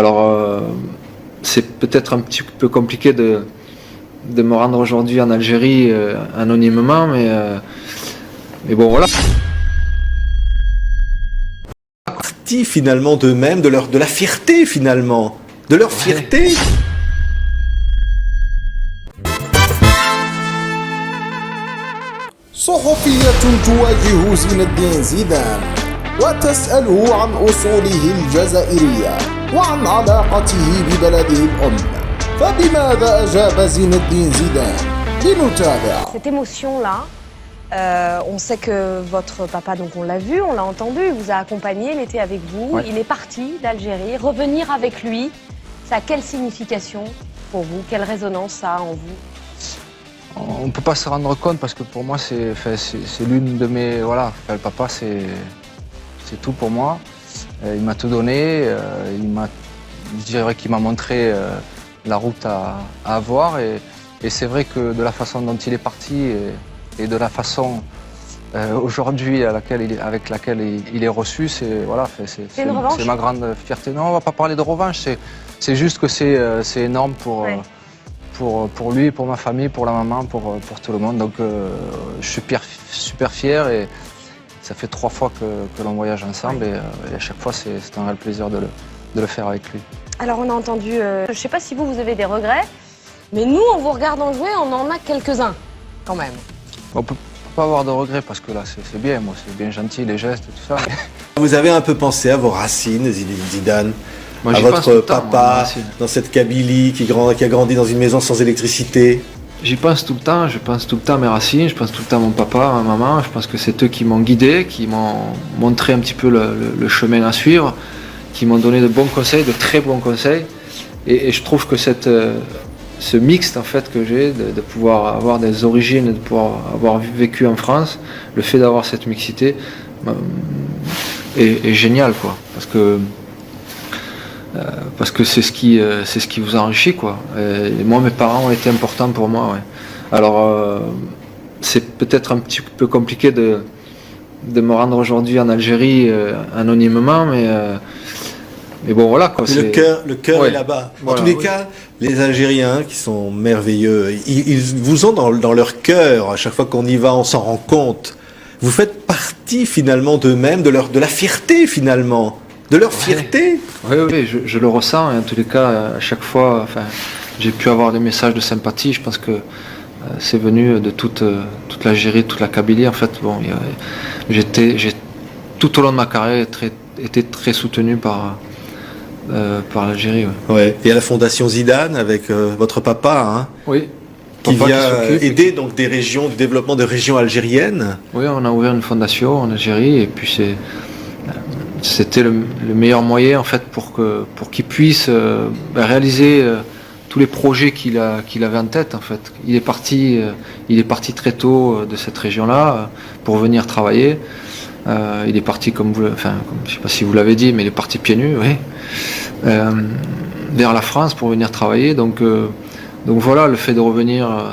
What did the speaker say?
Alors, c'est peut-être un petit peu compliqué de me rendre aujourd'hui en Algérie anonymement, mais bon, voilà. Partie finalement d'eux-mêmes, de la fierté finalement, de leur fierté. صحفية تواجه زين الدين زيدان وتسأله عن أصوله الجزائرية وعن علاقته ببلده الأم. فبماذا أجاب زين الدين زيدان؟ لنتابع. Cette émotion-là, on sait que votre papa, donc on l'a vu, on l'a entendu, il vous a accompagné, il était avec vous, Ouais. il est parti d'Algérie. Revenir avec lui, ça a quelle signification pour vous? Quelle résonance ça a en vous? On ne peut pas se rendre compte parce que pour moi, c'est l'une de mes... Voilà, enfin, le papa, c'est tout pour moi. Il m'a tout donné, je dirais qu'il m'a montré la route à avoir. Et c'est vrai que de la façon dont il est parti et de la façon aujourd'hui avec laquelle il est reçu, c'est voilà, C'est une revanche? c'est ma grande fierté. Non, on ne va pas parler de revanche, c'est juste que c'est énorme pour... Ouais. Pour lui, pour ma famille, pour la maman, pour tout le monde. Donc je suis super fier et ça fait 3 fois que l'on voyage ensemble et à chaque fois c'est un réel plaisir de le faire avec lui. Alors on a entendu, je ne sais pas si vous avez des regrets, mais nous, en vous regardant jouer, on en a quelques-uns quand même. On peut pas avoir de regrets parce que là c'est bien, moi c'est bien gentil, les gestes et tout ça. Vous avez un peu pensé à vos racines, Zidane, Moi, à j'y pense tout votre le temps, moi, papa, mes racines. dans cette Kabylie qui a grandi dans une maison sans électricité. J'y pense tout le temps, je pense tout le temps à mes racines, je pense tout le temps à mon papa, à ma maman. Je pense que c'est eux qui m'ont guidé, qui m'ont montré un petit peu le chemin à suivre, qui m'ont donné de bons conseils, de très bons conseils. Et je trouve que ce mixte en fait que j'ai, de pouvoir avoir des origines, de pouvoir avoir vécu en France, le fait d'avoir cette mixité est génial, quoi. Parce que c'est ce qui vous enrichit, quoi. Et moi, mes parents ont été importants pour moi, ouais. Alors, c'est peut-être un petit peu compliqué de me rendre aujourd'hui en Algérie anonymement, mais bon, voilà, quoi. Le cœur Ouais. est là-bas. En Voilà, tous les oui. cas, les Algériens qui sont merveilleux, ils vous ont dans leur cœur. À chaque fois qu'on y va, on s'en rend compte. Vous faites partie finalement d'eux-mêmes, de la fierté finalement, de leur fierté. Oui, je le ressens, et en tous les cas, à chaque fois, enfin, j'ai pu avoir des messages de sympathie. Je pense que c'est venu de toute l'Algérie, toute la Kabylie. En fait, bon, j'ai tout au long de ma carrière été très soutenu par l'Algérie. Ouais. Ouais. Et à la Fondation Zidane avec votre papa, hein, Oui. qui Papa vient s'occupe. aider donc des régions, le développement de régions algériennes. Oui, on a ouvert une fondation en Algérie, et puis c'était le meilleur moyen en fait pour qu'il puisse réaliser tous les projets qu'il avait en tête, en fait. Il est parti très tôt de cette région-là pour venir travailler. Il est parti je sais pas si vous l'avez dit, mais il est parti pieds nus, oui, vers la France pour venir travailler. Donc voilà, le fait de revenir